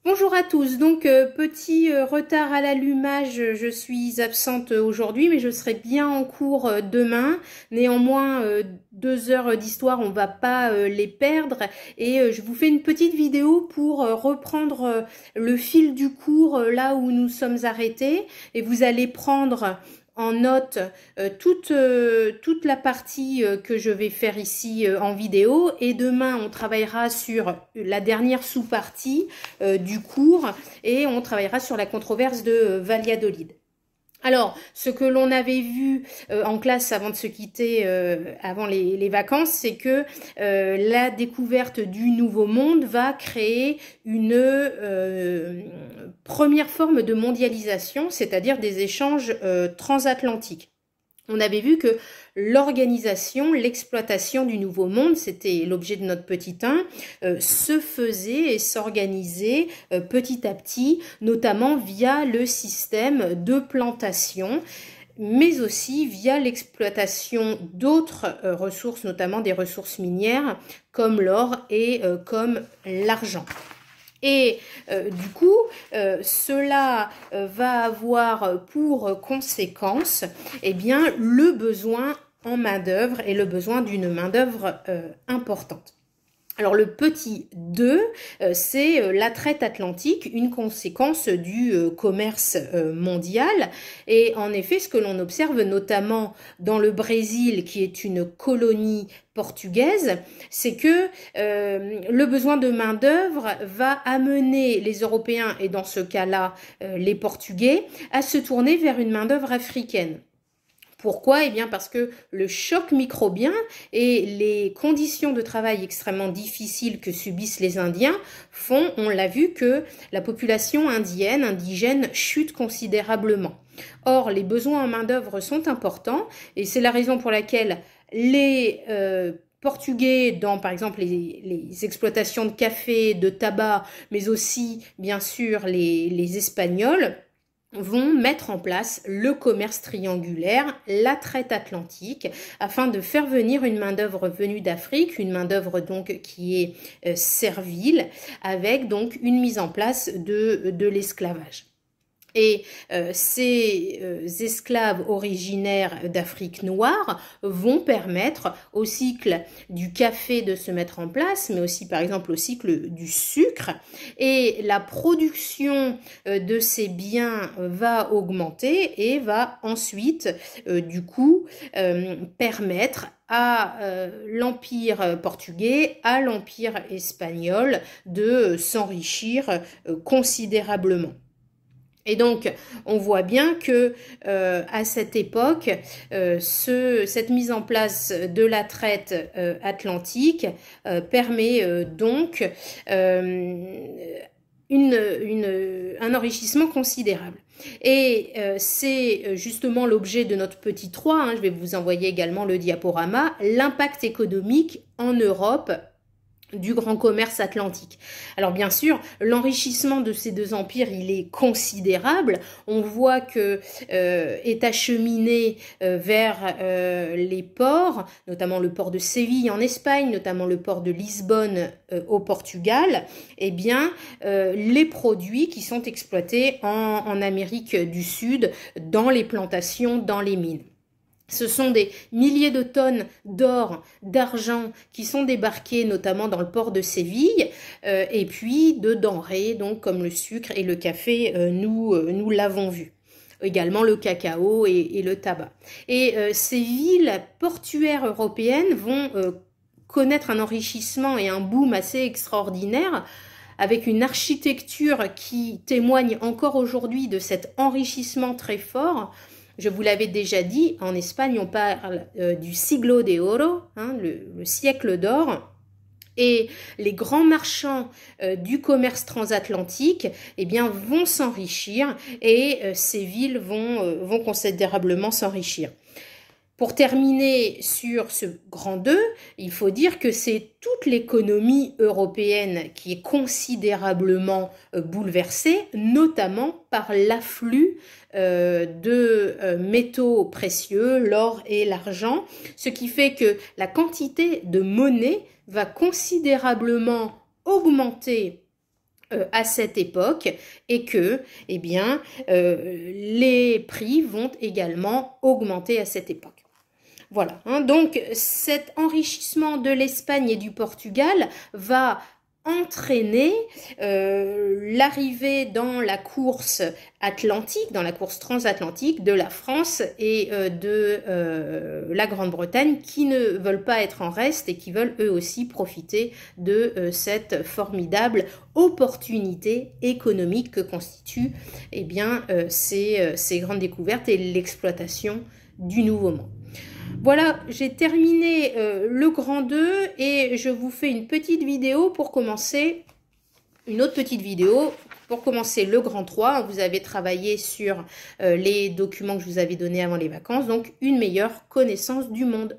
Bonjour à tous, donc petit retard à l'allumage, je suis absente aujourd'hui mais je serai bien en cours demain. Néanmoins 2 heures d'histoire on va pas les perdre et je vous fais une petite vidéo pour reprendre le fil du cours là où nous sommes arrêtés et vous allez prendre en note toute la partie que je vais faire ici en vidéo et demain on travaillera sur la dernière sous-partie du cours et on travaillera sur la controverse de Valladolid. Alors, ce que l'on avait vu en classe avant de se quitter, avant les vacances, c'est que la découverte du Nouveau Monde va créer une première forme de mondialisation, c'est-à-dire des échanges transatlantiques. On avait vu que l'organisation, l'exploitation du Nouveau Monde, c'était l'objet de notre petit 1, se faisait et s'organisait petit à petit, notamment via le système de plantation, mais aussi via l'exploitation d'autres ressources, notamment des ressources minières comme l'or et comme l'argent. Et du coup, cela va avoir pour conséquence bien, le besoin en main-d'œuvre et le besoin d'une main-d'œuvre importante. Alors le petit 2, c'est la traite atlantique, une conséquence du commerce mondial. Et en effet, ce que l'on observe notamment dans le Brésil, qui est une colonie portugaise, c'est que le besoin de main-d'œuvre va amener les Européens, et dans ce cas-là les Portugais, à se tourner vers une main-d'œuvre africaine. Pourquoi? Eh bien parce que le choc microbien et les conditions de travail extrêmement difficiles que subissent les Indiens font, on l'a vu, que la population indigène chute considérablement. Or, les besoins en main-d'œuvre sont importants et c'est la raison pour laquelle les Portugais, dans par exemple les exploitations de café, de tabac, mais aussi bien sûr les Espagnols, vont mettre en place le commerce triangulaire, la traite atlantique, afin de faire venir une main-d'œuvre venue d'Afrique, une main-d'œuvre donc qui est servile, avec donc une mise en place de l'esclavage. Et ces esclaves originaires d'Afrique noire vont permettre au cycle du café de se mettre en place, mais aussi par exemple au cycle du sucre. Et la production de ces biens va augmenter et va ensuite, du coup, permettre à l'empire portugais, à l'empire espagnol de s'enrichir considérablement. Et donc, on voit bien que à cette époque, cette mise en place de la traite atlantique permet donc un enrichissement considérable. Et c'est justement l'objet de notre petit 3, je vais vous envoyer également le diaporama, l'impact économique en Europe du grand commerce atlantique. Alors bien sûr, l'enrichissement de ces deux empires, il est considérable. On voit que est acheminé vers les ports, notamment le port de Séville en Espagne, notamment le port de Lisbonne au Portugal, eh bien les produits qui sont exploités en Amérique du Sud, dans les plantations, dans les mines. Ce sont des milliers de tonnes d'or, d'argent qui sont débarquées notamment dans le port de Séville et puis de denrées donc comme le sucre et le café, nous l'avons vu. Également le cacao et le tabac. Et ces villes portuaires européennes vont connaître un enrichissement et un boom assez extraordinaire avec une architecture qui témoigne encore aujourd'hui de cet enrichissement très fort. Je vous l'avais déjà dit, en Espagne, on parle du siglo de oro, le siècle d'or. Et les grands marchands du commerce transatlantique vont s'enrichir et ces villes vont considérablement s'enrichir. Pour terminer sur ce grand 2, il faut dire que c'est toute l'économie européenne qui est considérablement bouleversée, notamment par l'afflux de métaux précieux, l'or et l'argent, ce qui fait que la quantité de monnaie va considérablement augmenter à cette époque et que, eh bien, les prix vont également augmenter à cette époque. Voilà, hein, donc cet enrichissement de l'Espagne et du Portugal va entraîner l'arrivée dans la course atlantique, dans la course transatlantique de la France et de la Grande-Bretagne qui ne veulent pas être en reste et qui veulent eux aussi profiter de cette formidable opportunité économique que constituent eh bien, ces grandes découvertes et l'exploitation du Nouveau Monde. Voilà, j'ai terminé le grand 2 et je vous fais une petite vidéo pour commencer, une autre petite vidéo pour commencer le grand 3. Vous avez travaillé sur les documents que je vous avais donnés avant les vacances, donc une meilleure connaissance du monde.